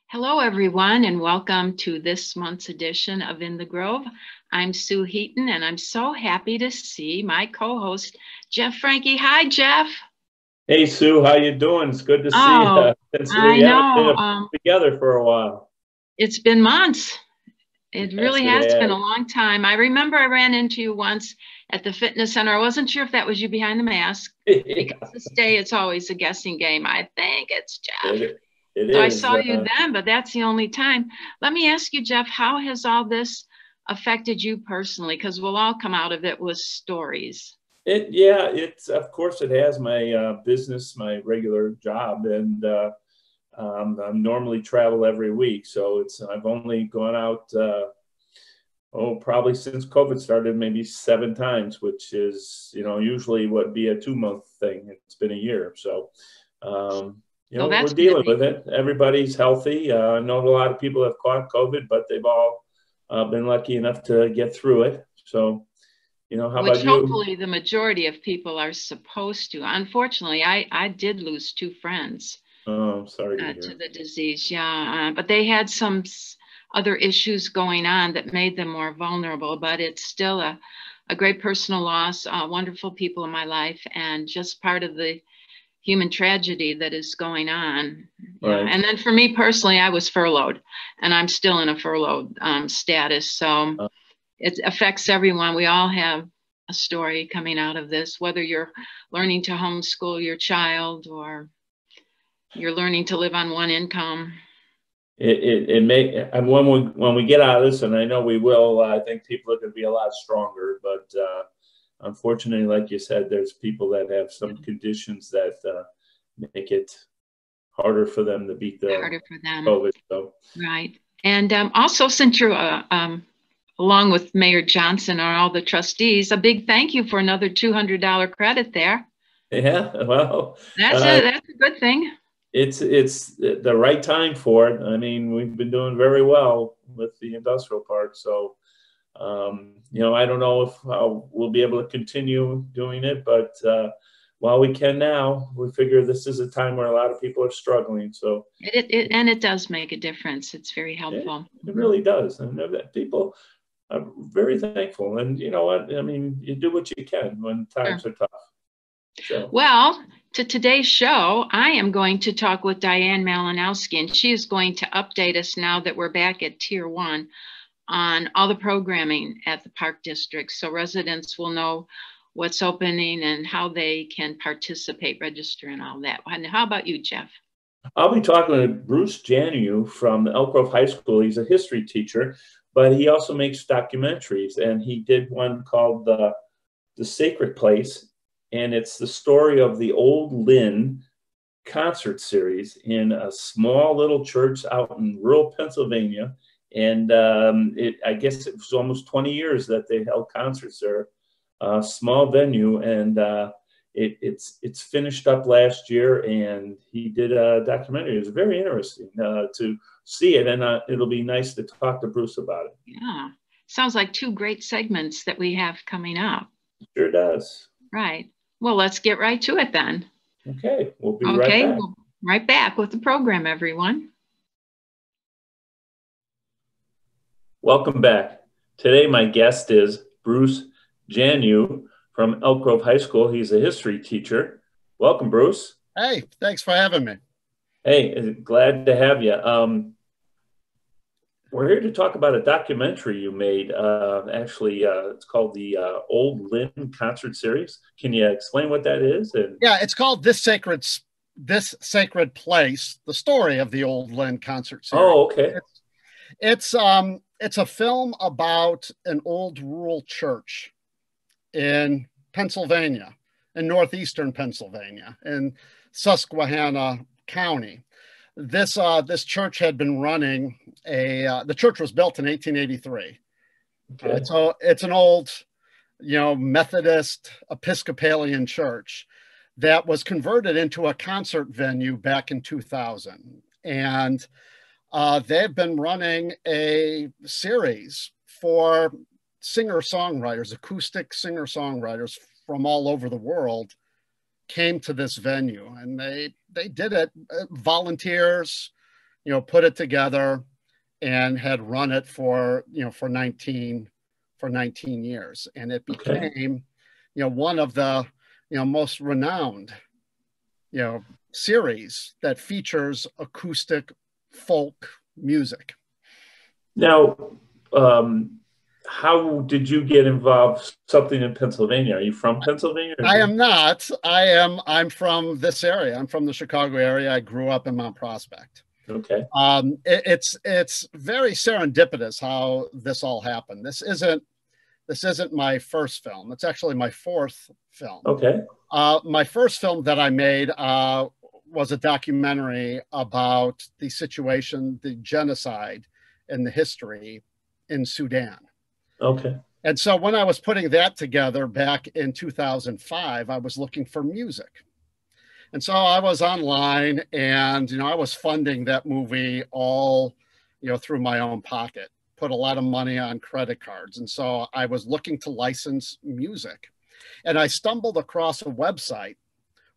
Hello, everyone, and welcome to this month's edition of In the Grove. I'm Sue Heaton, and I'm so happy to see my co-host, Jeff Frankie. Hi, Jeff. Hey Sue, how you doing? It's good to see Oh, you. I We haven't know. been together for a while. It's been months. It Yes, really it has been has. a long time. I remember I ran into you once at the fitness center. I wasn't sure if that was you behind the mask, because Yeah, this day it's always a guessing game. I think it's Jeff. it So I is. saw you then, but that's the only time. Let me ask you, Jeff, how has all this affected you personally? Because we'll all come out of it with stories. It's of course it has my business, my regular job, and I normally travel every week. So I've only gone out probably since COVID started, maybe 7 times, which is usually what be a 2 month thing. It's been a year, so. So We're that's going to dealing be, with it. Everybody's healthy. I know a lot of people have caught COVID, but they've all been lucky enough to get through it. So, how which about you? hopefully the majority of people are supposed to. Unfortunately, I did lose two friends Oh, I'm sorry to to hear. the disease. Yeah, but they had some other issues going on that made them more vulnerable. But it's still a great personal loss, wonderful people in my life, and just part of the human tragedy that is going on. Yeah. Right. And then for me personally, I was furloughed and I'm still in a furloughed status. So Uh, it affects everyone. We all have a story coming out of this, whether you're learning to homeschool your child or you're learning to live on one income. it may, and when we get out of this, and I know we will, I think people are going to be a lot stronger. But unfortunately, like you said, there's people that have some conditions that make it harder for them to beat the Harder for them. COVID. So. Right. And also, since you're along with Mayor Johnson and all the trustees, a big thank you for another $200 credit there. Yeah, well, That's uh, a good thing. it's the right time for it. I mean, we've been doing very well with the industrial park, so I don't know if we'll be able to continue doing it, but while we can now, we figure this is a time where a lot of people are struggling. So And it does make a difference. It's very helpful. it really does, and people are very thankful. And you know what? I mean, you do what you can when Sure. times are tough. So. Well, to today's show, I am going to talk with Diane Malinowski, and she is going to update us now that we're back at Tier 1 on all the programming at the Park District, so residents will know what's opening and how they can participate, register, and all that. And how about you, Jeff? I'll be talking to Bruce Janu from Elk Grove High School. He's a history teacher, but he also makes documentaries, and he did one called The Sacred Place, and it's the story of the Old Lynn concert series in a small little church out in rural Pennsylvania. And I guess it was almost 20 years that they held concerts there, a small venue, and it's finished up last year. And he did a documentary. It was very interesting to see it, and it'll be nice to talk to Bruce about it. Yeah, sounds like two great segments that we have coming up. Sure does. Right. Well, let's get right to it then. Okay, we'll be right Okay, back. well, right back with the program, everyone. Welcome back. Today, my guest is Bruce Janu from Elk Grove High School. He's a history teacher. Welcome, Bruce. Hey, thanks for having me. Hey, glad to have you. We're here to talk about a documentary you made. It's called the Old Lynn Concert Series. Can you explain what that is? Yeah, it's called This Sacred Place: The Story of the Old Lynn Concert Series. Oh, okay. It's a film about an old rural church in Pennsylvania, in northeastern Pennsylvania, in Susquehanna County. This church had been running the church was built in 1883. Okay. So it's an old, Methodist Episcopalian church that was converted into a concert venue back in 2000. And they've been running a series for singer-songwriters, acoustic singer-songwriters from all over the world came to this venue, and they did it, volunteers, put it together and had run it for 19 years, and it became one of the most renowned series that features acoustic folk music. Now, how did you get involved something in Pennsylvania? Are you from Pennsylvania? I am not. I'm from this area. I'm from the Chicago area. I grew up in Mount Prospect. Okay. It's very serendipitous how this all happened. This isn't my first film. It's actually my fourth film. Okay. My first film that I made was a documentary about the situation, the genocide, and the history in Sudan. Okay. And so when I was putting that together back in 2005, I was looking for music. And so I was online, and I was funding that movie all through my own pocket, put a lot of money on credit cards. And so I was looking to license music. And I stumbled across a website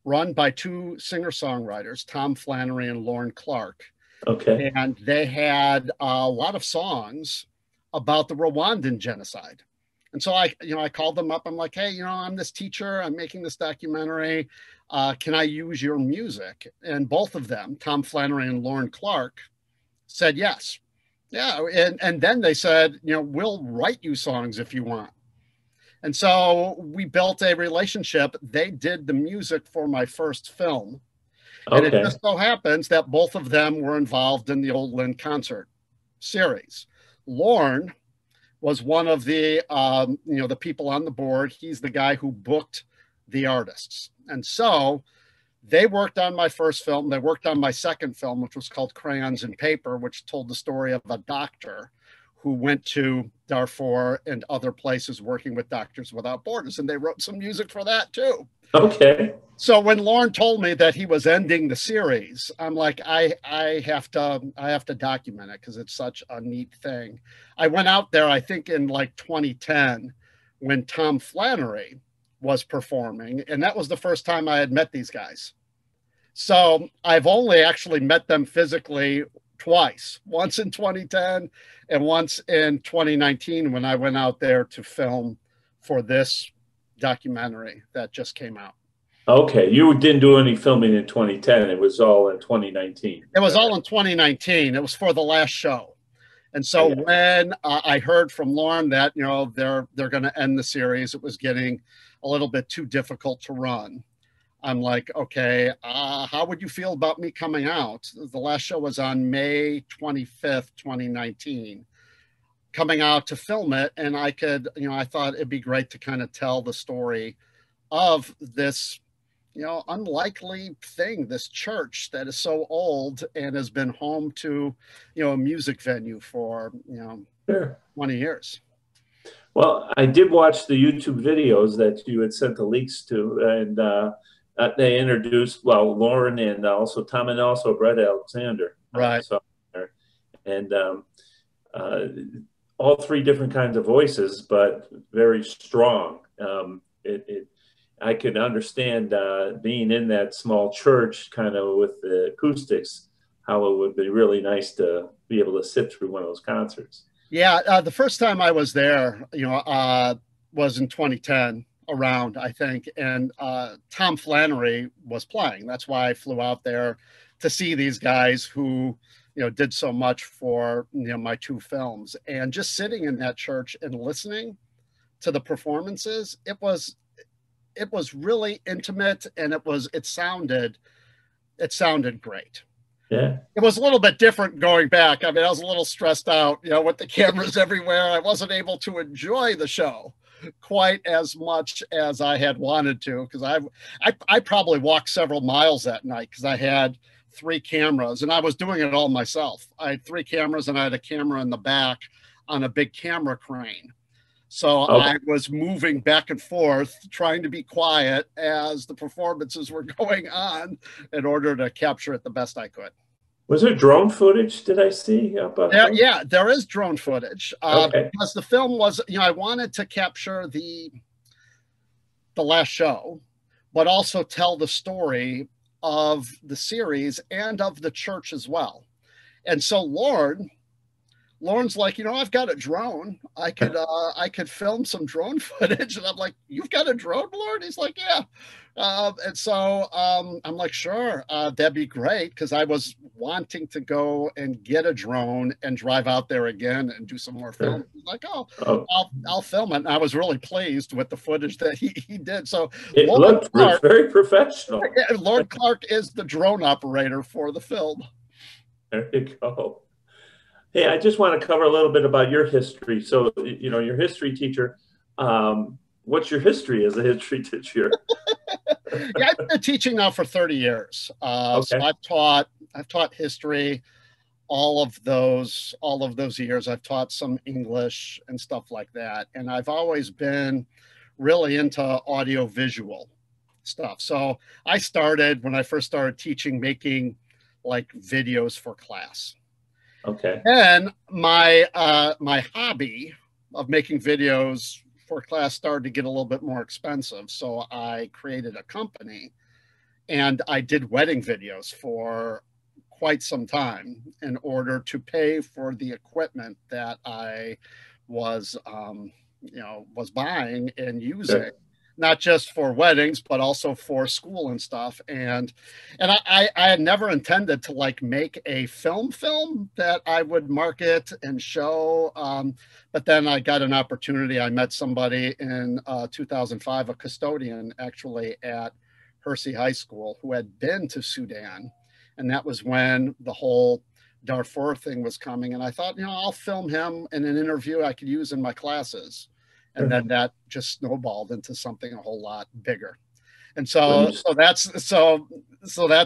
run by two singer-songwriters, Tom Flannery and Lauren Clark. Okay. And they had a lot of songs about the Rwandan genocide. And so I called them up. I'm like, hey, I'm this teacher. I'm making this documentary. Can I use your music? And both of them, Tom Flannery and Lauren Clark, said yes. Yeah. And then they said, we'll write you songs if you want. And so we built a relationship. They did the music for my first film. And it just so happens that both of them were involved in the Old Lynn concert series. Lauren was one of the, the people on the board. He's the guy who booked the artists. And so they worked on my first film. They worked on my second film, which was called Crayons and Paper, which told the story of a doctor who went to Darfur and other places working with Doctors Without Borders. And they wrote some music for that too. Okay. So when Lauren told me that he was ending the series, I'm like, I have to document it because it's such a neat thing. I went out there, I think in like 2010, when Tom Flannery was performing, and that was the first time I had met these guys. So I've only actually met them physically twice, once in 2010 and once in 2019 when I went out there to film for this documentary that just came out. Okay, you didn't do any filming in 2010. It was all in 2019. It was all in 2019. It was for the last show. And so when I heard from Lauren that, they're going to end the series, it was getting a little bit too difficult to run. I'm like, okay, how would you feel about me coming out? The last show was on May 25th, 2019, coming out to film it. And I could, I thought it'd be great to kind of tell the story of this, unlikely thing, this church that is so old and has been home to, a music venue for, Sure. 20 years. Well, I did watch the YouTube videos that you had sent the links to, and they introduced, Lauren and also Tom and also Brett Alexander. Right. And all three different kinds of voices, but very strong. I could understand being in that small church kind of with the acoustics, how it would be really nice to be able to sit through one of those concerts. Yeah, the first time I was there, was in 2010 around, I think, and Tom Flannery was playing. That's why I flew out there to see these guys who, did so much for, my two films. And just sitting in that church and listening to the performances, it was really intimate, and it sounded great. Yeah. It was a little bit different going back. I mean, I was a little stressed out, with the cameras everywhere. I wasn't able to enjoy the show quite as much as I had wanted to, because I probably walked several miles that night because I had 3 cameras and I was doing it all myself. I had 3 cameras and I had a camera in the back on a big camera crane. So I was moving back and forth, trying to be quiet as the performances were going on in order to capture it the best I could. Was there drone footage? Did I see? Yeah, there is drone footage. Because the film was, I wanted to capture the last show, but also tell the story of the series and of the church as well. And so Lauren's like, you know, I've got a drone. I could film some drone footage. And I'm like, you've got a drone, Lauren? He's like, yeah. And so I'm like, sure, that'd be great. Cause I was wanting to go and get a drone and drive out there again and do some more film. He's like, I'll film it. And I was really pleased with the footage that he did. So it looked very professional. Lord Clark is the drone operator for the film. There you go. Hey, I just want to cover a little bit about your history. So, you know, your history teacher, what's your history as a history teacher? Yeah, I've been teaching now for 30 years. Okay. So I've taught history all of those years. I've taught some English and stuff like that. And I've always been really into audio visual stuff. So I started, when I first started teaching, making like videos for class. Okay. And my hobby of making videos for class started to get a little bit more expensive. So I created a company and I did wedding videos for quite some time in order to pay for the equipment that I was buying and using. Sure. Not just for weddings, but also for school and stuff. And I had never intended to like make a film that I would market and show. But then I got an opportunity. I met somebody in 2005, a custodian actually at Hersey High School, who had been to Sudan. And that was when the whole Darfur thing was coming. And I thought, you know, I'll film him in an interview I could use in my classes. And then that just snowballed into something a whole lot bigger. And so that's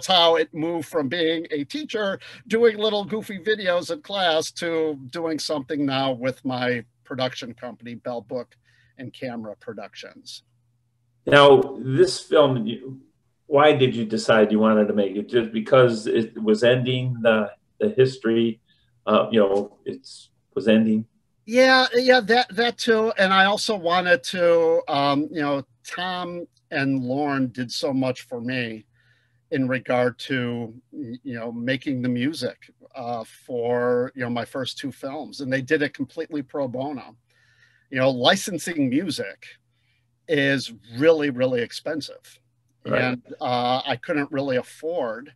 how it moved from being a teacher doing little goofy videos in class to doing something now with my production company, Bell Book and Camera Productions. Now, this film, why did you decide you wanted to make it? Just because it was ending the history, it was ending? Yeah, that too. And I also wanted to, Tom and Lauren did so much for me in regard to, making the music for, my first two films. And they did it completely pro bono. Licensing music is really, really expensive. Right. And I couldn't really afford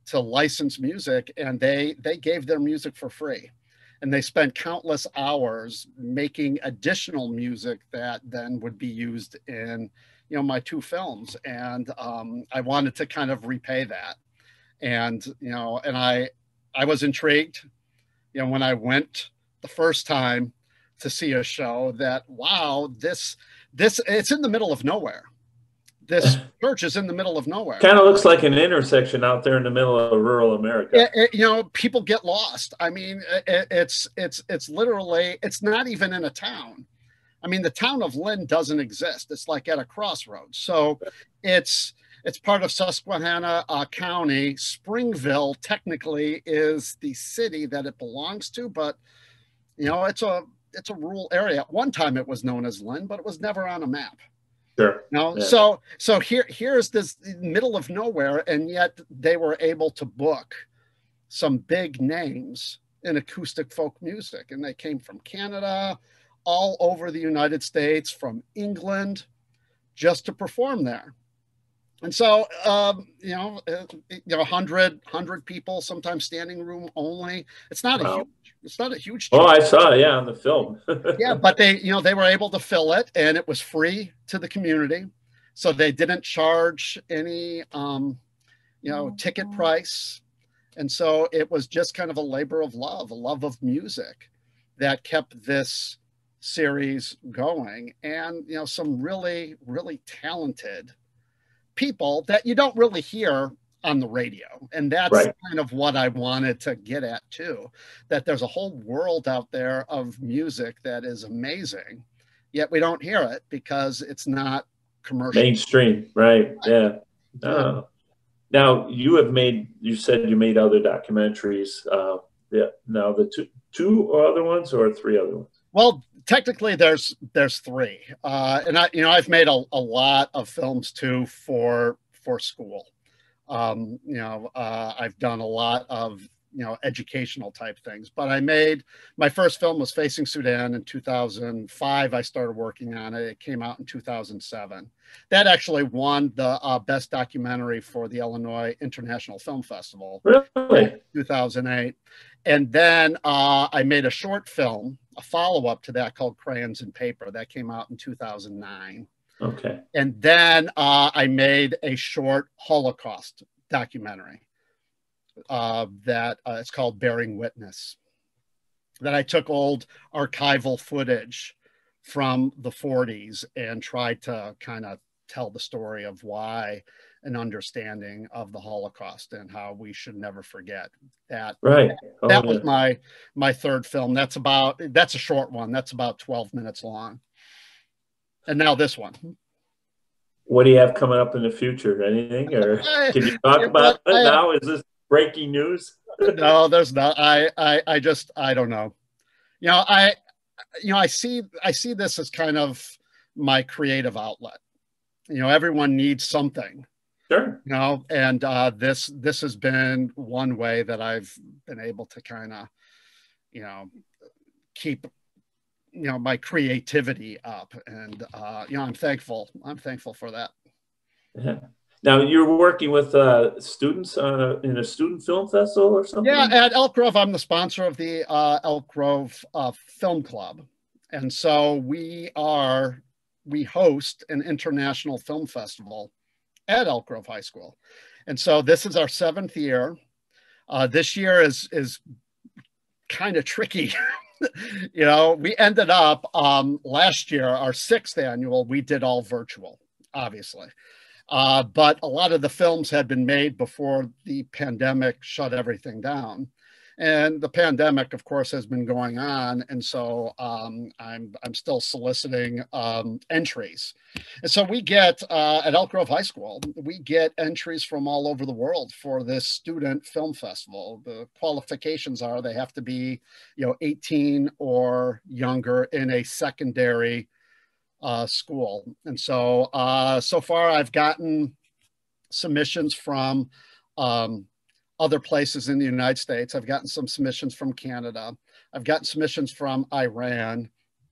to license music, and they gave their music for free. And they spent countless hours making additional music that then would be used in, my two films. And I wanted to kind of repay that. And, and I was intrigued, when I went the first time to see a show that, wow, this it's in the middle of nowhere. This church is in the middle of nowhere. Kind of looks like an intersection out there in the middle of rural America. People get lost. I mean, it's literally, it's not even in a town. I mean, the town of Lynn doesn't exist. It's like at a crossroads. So it's part of Susquehanna County. Springville technically is the city that it belongs to, but it's a rural area. At one time it was known as Lynn, but it was never on a map. Sure. Yeah. So here's this middle of nowhere, and yet they were able to book some big names in acoustic folk music, and they came from Canada, all over the United States, from England, just to perform there. And so, 100 people, sometimes standing room only. It's not a huge. Oh, I saw it, on the film. Yeah, but they were able to fill it, and it was free to the community. So they didn't charge any, ticket price. And so it was just kind of a labor of love, a love of music that kept this series going. And, some really, really talented people that you don't really hear on the radio. And that's right. Kind of what I wanted to get at too, that there's a whole world out there of music that is amazing, yet we don't hear it because it's not commercial. Mainstream, right? Yeah. Now you said you made other documentaries. Now the two other ones or three other ones? Well, technically there's three. And I've made a lot of films too for school. I've done a lot of educational type things. But I made, my first film was Facing Sudan in 2005. I started working on it. It came out in 2007. That actually won the best documentary for the Illinois International Film Festival. Really? In 2008. And then I made a short film, a follow-up to that called Crayons and Paper. That came out in 2009. Okay. And then I made a short Holocaust documentary that it's called Bearing Witness. That I took old archival footage from the 40s and tried to kind of tell the story of why, an understanding of the Holocaust and how we should never forget that. Right. That was my third film. That's a short one. That's about 12 minutes long. And now this one. What do you have coming up in the future? Anything, or can you talk about it now? Is this breaking news? No, there's not. I don't know. I see this as kind of my creative outlet. Everyone needs something. Sure. And this has been one way that I've been able to kind of, keep, my creativity up. And, I'm thankful for that. Yeah. Now you're working with students in a student film festival or something? Yeah, at Elk Grove, I'm the sponsor of the Elk Grove Film Club. And so we host an international film festival at Elk Grove High School. And so this is our 7th year. This year is kind of tricky. We ended up last year, our 6th annual, we did all virtual, obviously. But a lot of the films had been made before the pandemic shut everything down. And the pandemic, of course, has been going on. And so I'm still soliciting entries. And so we get, at Elk Grove High School, we get entries from all over the world for this student film festival. The qualifications are they have to be, 18 or younger in a secondary school. And so, so far I've gotten submissions from other places in the United States. I've gotten some submissions from Canada. I've gotten submissions from Iran,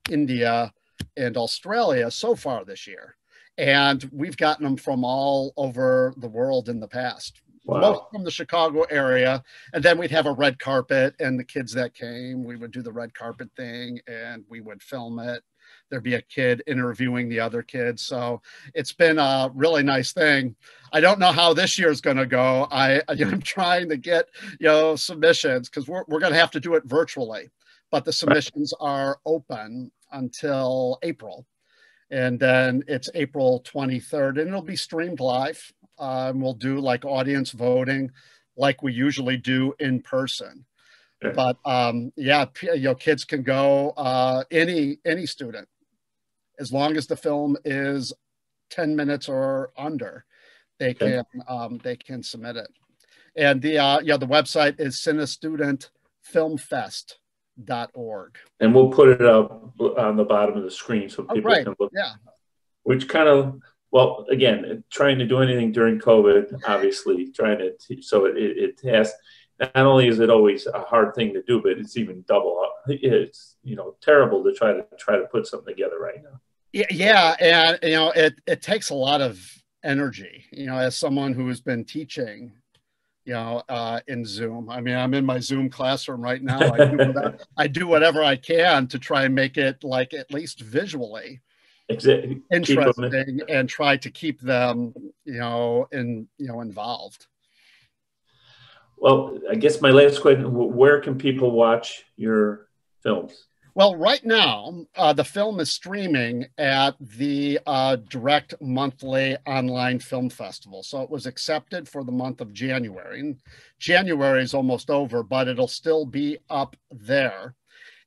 India, and Australia so far this year. And we've gotten them from all over the world in the past. Wow. Most from the Chicago area. And then we'd have a red carpet, and the kids that came, we would do the red carpet thing and we would film it. There'd be a kid interviewing the other kids. So it's been a really nice thing. I don't know how this year is going to go. I'm trying to get, submissions because we're going to have to do it virtually, but the submissions are open until April. And then it's April 23rd and it'll be streamed live. We'll do like audience voting like we usually do in person. Sure. But kids can go, any student, as long as the film is 10 minutes or under, they can submit it. And the website is cinestudentfilmfest.org. And we'll put it up on the bottom of the screen so people can look. Yeah. Which kind of, well, again, trying to do anything during COVID, obviously, so it has. Not only is it always a hard thing to do, but it's even double up. It's terrible to try to put something together right now. Yeah, and it takes a lot of energy. As someone who has been teaching, in Zoom. I mean, I'm in my Zoom classroom right now. I do whatever I can to try and make it like at least visually interesting and try to keep them, involved. Well, I guess my last question, where can people watch your films? Well, right now, the film is streaming at the Direct Monthly Online Film Festival. So it was accepted for the month of January. And January is almost over, but it'll still be up there.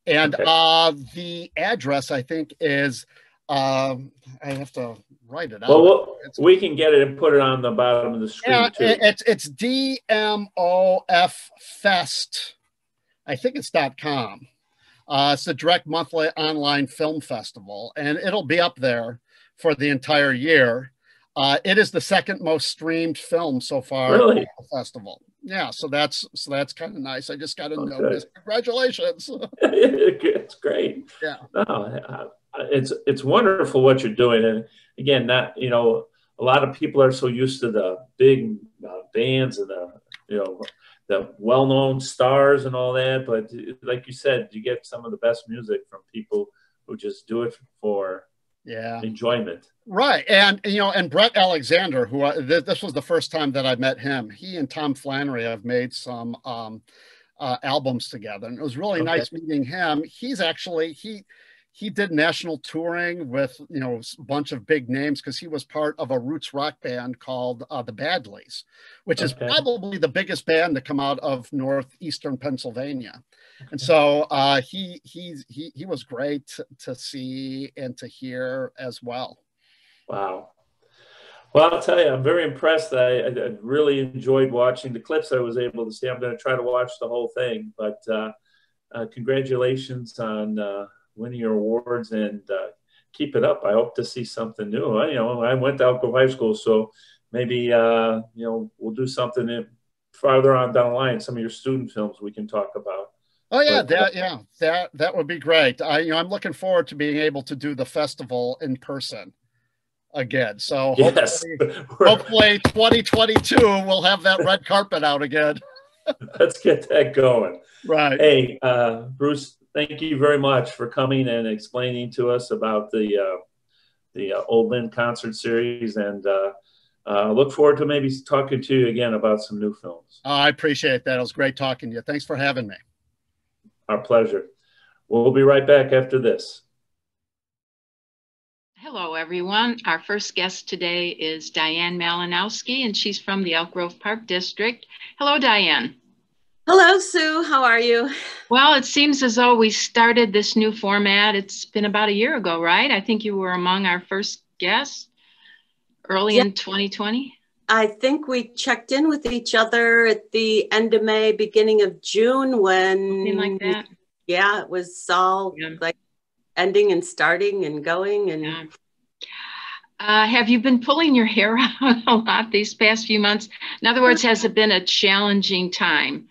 And the address, I think, is, I have to write it out. Well, we can get it and put it on the bottom of the screen, too. It's DMOF Fest. I think it's .com. It's the Direct Monthly Online Film Festival, and it'll be up there for the entire year. It is the second most streamed film so far at the festival. Yeah, so that's kind of nice. I just got a Oh, notice. good. Congratulations. It's great. Yeah. No, it's wonderful what you're doing, and again, that a lot of people are so used to the big bands and the well-known stars and all that, but like you said, you get some of the best music from people who just do it for enjoyment. Right. And Brett Alexander, who this was the first time that I met him. He and Tom Flannery have made some albums together, and it was really nice meeting him. He's actually he did national touring with a bunch of big names because he was part of a roots rock band called the Badleys, which is probably the biggest band to come out of northeastern Pennsylvania. And so he was great to see and to hear as well. Wow. Well, I'll tell you, I'm very impressed. I really enjoyed watching the clips I was able to see. I'm going to try to watch the whole thing, but congratulations on winning your awards, and keep it up. I hope to see something new. I went to Elk Grove High School, so maybe we'll do something farther on down the line. Some of your student films we can talk about. Oh yeah, that would be great. I'm looking forward to being able to do the festival in person again. So hopefully 2022 we'll have that red carpet out again. Let's get that going. Right. Hey, Bruce, thank you very much for coming and explaining to us about the Old Lynn concert series, and look forward to maybe talking to you again about some new films. I appreciate that. It was great talking to you. Thanks for having me. Our pleasure. We'll be right back after this. Hello, everyone. Our first guest today is Diane Malinowski, and she's from the Elk Grove Park District. Hello, Diane. Hello, Sue. How are you? Well, it seems as though we started this new format. It's been about a year ago, right? I think you were among our first guests early in 2020. I think we checked in with each other at the end of May, beginning of June, when something like that. Yeah, it was all like ending and starting and going. And have you been pulling your hair out a lot these past few months? In other words, has it been a challenging time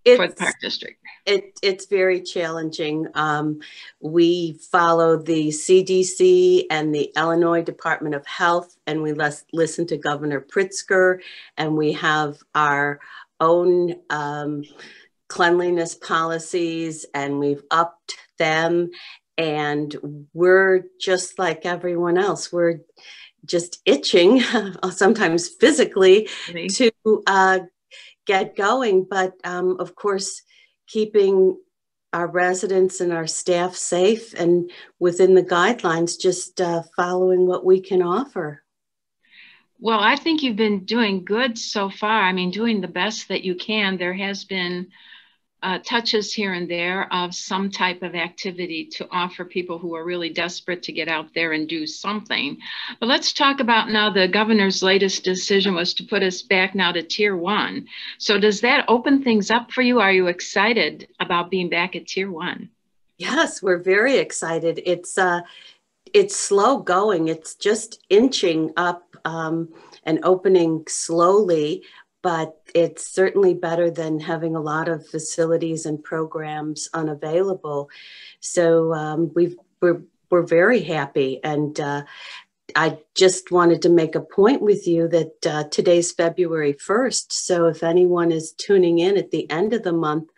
for the Park District? It's very challenging. We follow the CDC and the Illinois Department of Health, and we listen to Governor Pritzker, and we have our own cleanliness policies, and we've upped them. And we're just like everyone else. We're just itching, sometimes physically, to get going. But of course, keeping our residents and our staff safe and within the guidelines, just following what we can offer. Well, I think you've been doing good so far. I mean, doing the best that you can. There has been touches here and there of some type of activity to offer people who are really desperate to get out there and do something. But let's talk about now the governor's latest decision was to put us back now to Tier 1. So does that open things up for you? Are you excited about being back at Tier 1? Yes, we're very excited. It's slow going. It's just inching up and opening slowly. But it's certainly better than having a lot of facilities and programs unavailable. So we're very happy. And I just wanted to make a point with you that today's February 1st. So if anyone is tuning in at the end of the month,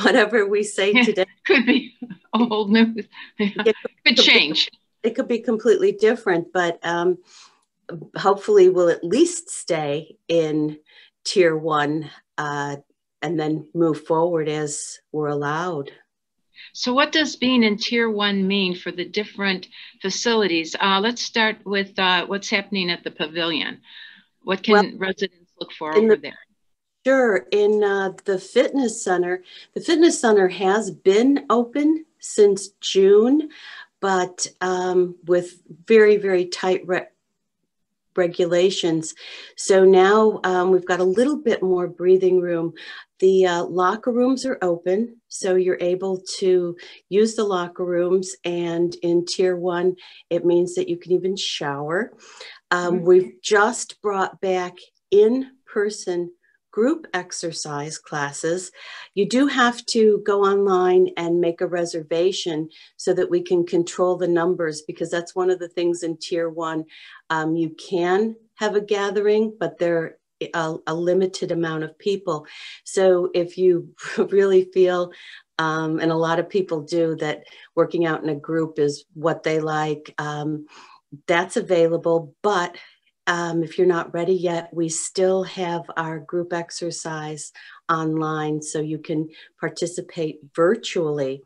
whatever we say today could be old news. Could change. It could be completely different, but hopefully we'll at least stay in Tier 1 and then move forward as we're allowed. So what does being in Tier 1 mean for the different facilities? Let's start with what's happening at the pavilion. What can residents look for over there? Sure. In the fitness center has been open since June, but with very, very tight regulations. So now we've got a little bit more breathing room. The locker rooms are open, so you're able to use the locker rooms, and in Tier 1, it means that you can even shower. We've just brought back in-person group exercise classes, you do have to go online and make a reservation so that we can control the numbers, because that's one of the things in Tier 1. You can have a gathering, but they're a limited amount of people. So if you really feel, and a lot of people do, that working out in a group is what they like, that's available. But if you're not ready yet, we still have our group exercise online, so you can participate virtually.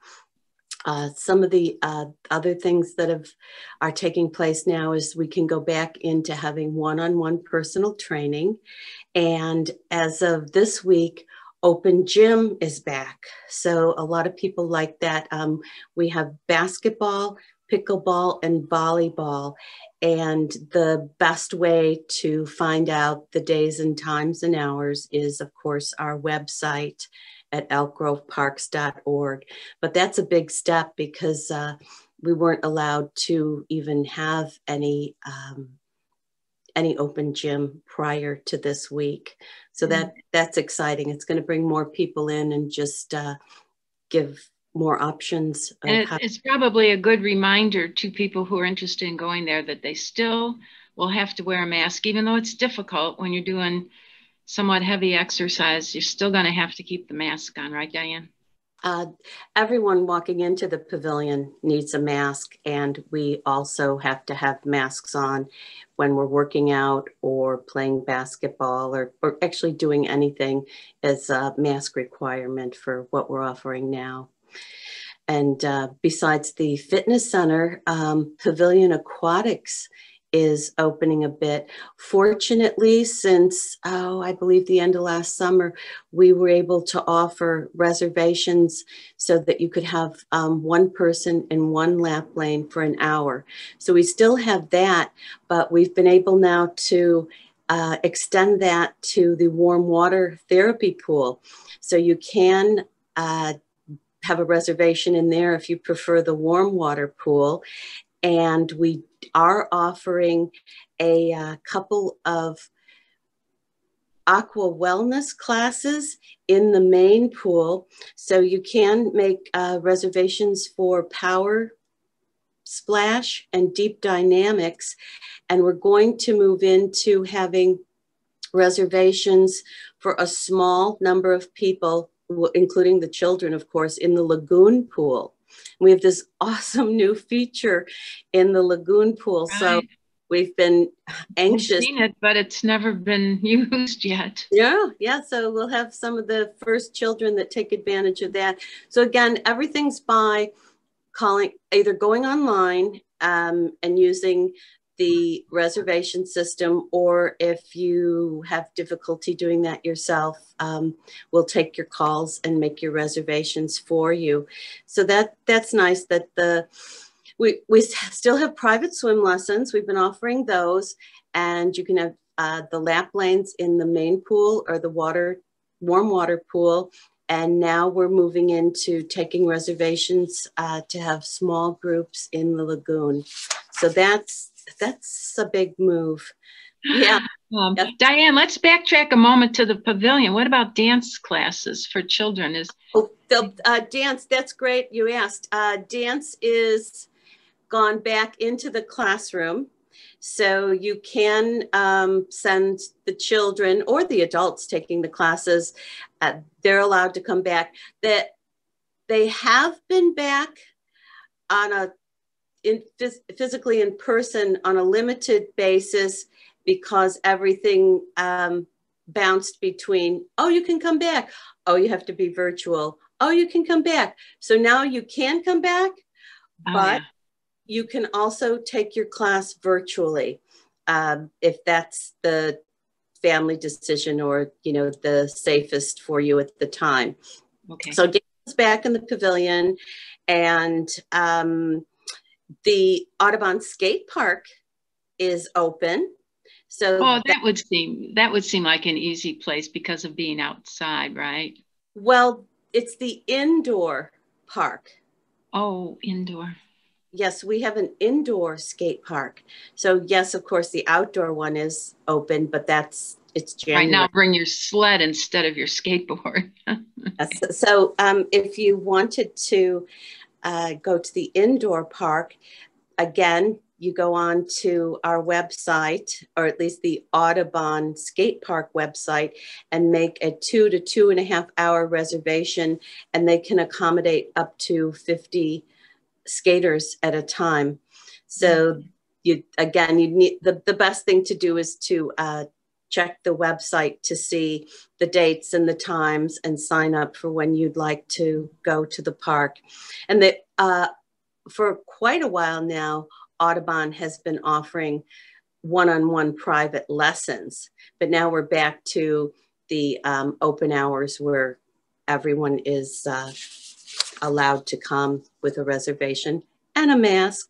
Some of the other things that are taking place now is we can go back into having one-on-one personal training. And as of this week, open gym is back. So a lot of people like that. We have basketball, pickleball, and volleyball. And the best way to find out the days and times and hours is, of course, our website at elkgroveparks.org. But that's a big step, because we weren't allowed to even have any open gym prior to this week. So that's exciting. It's going to bring more people in and just give more options. And it's probably a good reminder to people who are interested in going there that they still will have to wear a mask, even though it's difficult when you're doing somewhat heavy exercise. You're still going to have to keep the mask on, right, Diane? Everyone walking into the pavilion needs a mask, and we also have to have masks on when we're working out or playing basketball or actually doing anything as a mask requirement for what we're offering now. And besides the fitness center, Pavilion Aquatics is opening a bit. Fortunately, since, I believe the end of last summer, we were able to offer reservations so that you could have one person in one lap lane for an hour. So we still have that, but we've been able now to extend that to the warm water therapy pool. So you can have a reservation in there if you prefer the warm water pool. And we are offering a couple of aqua wellness classes in the main pool. So you can make reservations for power splash and deep dynamics. And we're going to move into having reservations for a small number of people, including the children, of course, in the lagoon pool. We have this awesome new feature in the lagoon pool. Right. So we've been anxious. I've seen it, but it's never been used yet. Yeah. So we'll have some of the first children that take advantage of that. So again, everything's by either going online and using the reservation system, or if you have difficulty doing that yourself, we'll take your calls and make your reservations for you. So that's nice that we still have private swim lessons. We've been offering those, and you can have the lap lanes in the main pool or the warm water pool. And now we're moving into taking reservations to have small groups in the lagoon. So that's a big move. Yeah. Yes. Diane, let's backtrack a moment to the pavilion. What about dance classes for children? Dance, that's great you asked. Dance is gone back into the classroom. So you can send the children or the adults taking the classes. They're allowed to come back. They have been back on physically in person on a limited basis, because everything bounced between, oh, you can come back. Oh, you have to be virtual. Oh, you can come back. So now you can come back, but you can also take your class virtually if that's the family decision or, the safest for you at the time. Okay. So dance is back in the pavilion, and the Audubon Skate Park is open. So that would seem like an easy place because of being outside, right? Well, it's the indoor park. Oh, indoor. Yes, we have an indoor skate park. So yes, of course, the outdoor one is open, but that's it's January. Right now, bring your sled instead of your skateboard. So if you wanted to go to the indoor park, again, you go on to our website, or at least the Audubon Skate Park website, and make a 2 to 2.5 hour reservation, and they can accommodate up to 50 skaters at a time. So you need the best thing to do is to check the website to see the dates and the times and sign up for when you'd like to go to the park. And for quite a while now, Audubon has been offering one-on-one private lessons, but now we're back to the open hours where everyone is allowed to come with a reservation and a mask.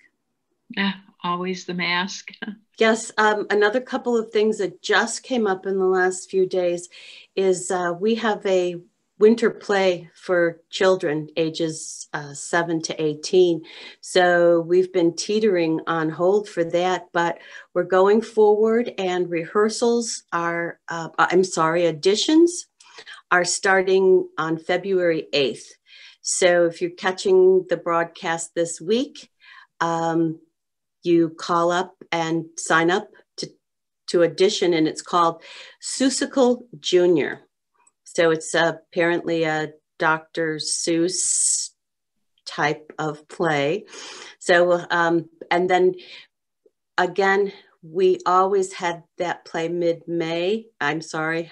Always the mask. Yes, another couple of things that just came up in the last few days is we have a winter play for children ages 7 to 18. So we've been teetering on hold for that, but we're going forward, and rehearsals are, auditions are starting on February 8th. So if you're catching the broadcast this week, you call up and sign up to audition, and it's called Seussical Junior. So it's apparently a Dr. Seuss type of play. So, and then again, we always had that play mid-May. I'm sorry.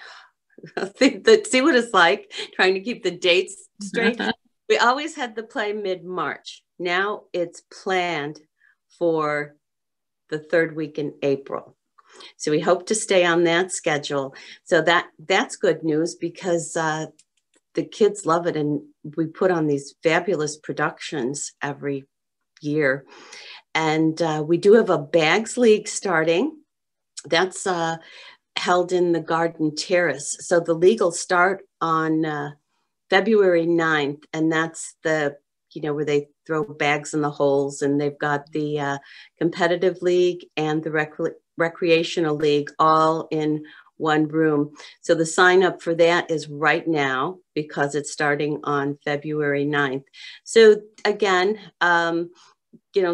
See what it's like trying to keep the dates straight. We always had the play mid-March. Now it's planned for the third week in April. So we hope to stay on that schedule. So that's good news, because the kids love it, and we put on these fabulous productions every year. And we do have a Bags League starting. That's held in the Garden Terrace. So the league will start on February 9th, and that's the where they throw bags in the holes, and they've got the competitive league and the recreational league all in one room. So the sign up for that is right now, because it's starting on February 9th. So again,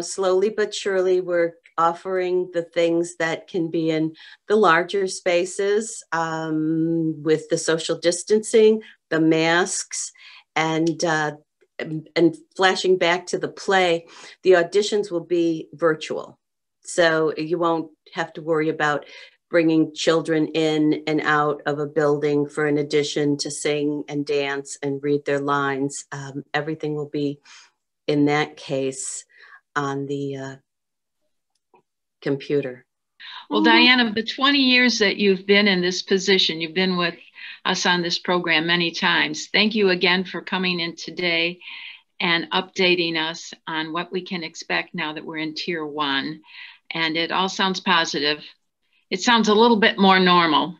slowly but surely, we're offering the things that can be in the larger spaces with the social distancing, the masks, and flashing back to the play, the auditions will be virtual. So you won't have to worry about bringing children in and out of a building for an audition to sing and dance and read their lines. Everything will be, in that case, on the computer. Well, Diane, of the 20 years that you've been in this position, you've been with us on this program many times. Thank you again for coming in today and updating us on what we can expect now that we're in Tier 1. And it all sounds positive. It sounds a little bit more normal.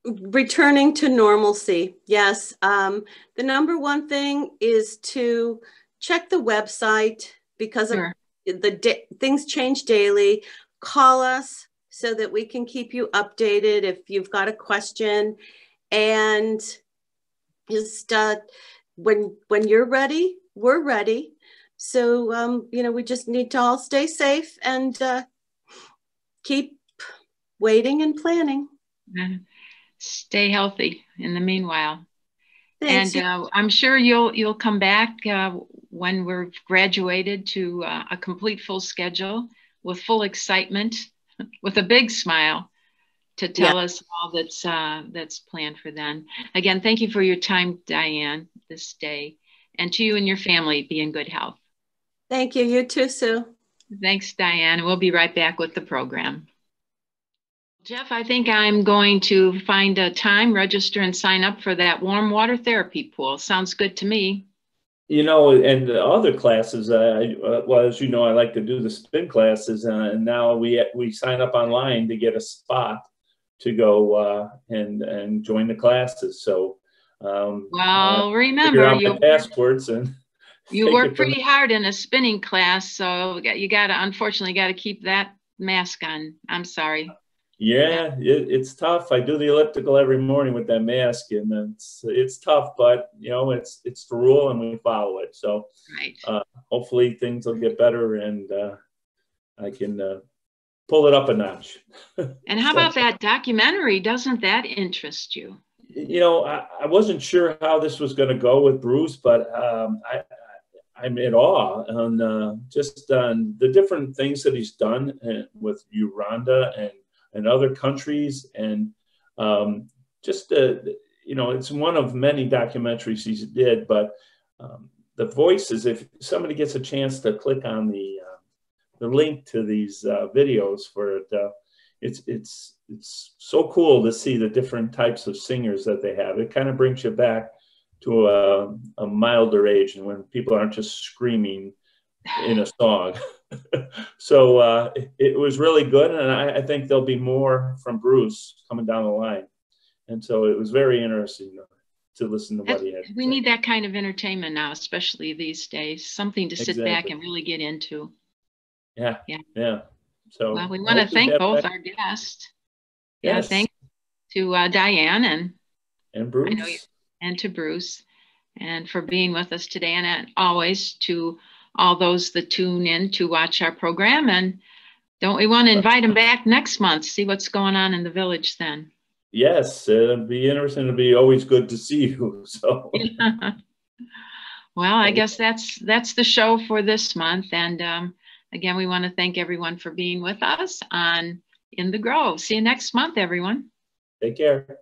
Returning to normalcy, yes. The number one thing is to check the website, because Sure. Things change daily. Call us so that we can keep you updated if you've got a question. And just when you're ready, we're ready. So, we just need to all stay safe and keep waiting and planning. Stay healthy in the meanwhile. Thanks. And I'm sure you'll come back when we're graduated to a complete full schedule with full excitement, with a big smile, to tell us all that's planned for then. Again, thank you for your time, Diane, this day. And to you and your family, be in good health. Thank you. You too, Sue. Thanks, Diane. We'll be right back with the program. Jeff, I think I'm going to find a time, register, and sign up for that warm water therapy pool. Sounds good to me. And the other classes, as you know, I like to do the spin classes, and now we sign up online to get a spot to go and join the classes. So, well, remember, your passwords and you work pretty hard in a spinning class, so you unfortunately got to keep that mask on. I'm sorry. Yeah, it's tough. I do the elliptical every morning with that mask, and it's tough, but you know, it's the rule, and we follow it. So, right. Hopefully, things will get better, and I can pull it up a notch. And how about that documentary? Doesn't that interest you? You know, I wasn't sure how this was going to go with Bruce, but I'm in awe on just on the different things that he's done with Uganda and other countries, and just you know, it's one of many documentaries he did. But the voices, if somebody gets a chance to click on the link to these videos for it, it's so cool to see the different types of singers that they have. It kind of brings you back to a milder age, and when people aren't just screaming in a song. So it was really good, and I think there'll be more from Bruce coming down the line. And so it was very interesting to listen to what he had to We say. need that kind of entertainment now, especially these days. Something to sit back and really get into. Yeah. So well, we want to thank both our guests. Yes. Yeah, thanks to Diane and Bruce. I know and to Bruce, and for being with us today, and always to all those that tune in to watch our program. And don't we want to invite them back next month, see what's going on in the village then? Yes, it'd be interesting. It'd be always good to see you. So. Well, I guess that's the show for this month. And again, we want to thank everyone for being with us on In the Grove. See you next month, everyone. Take care.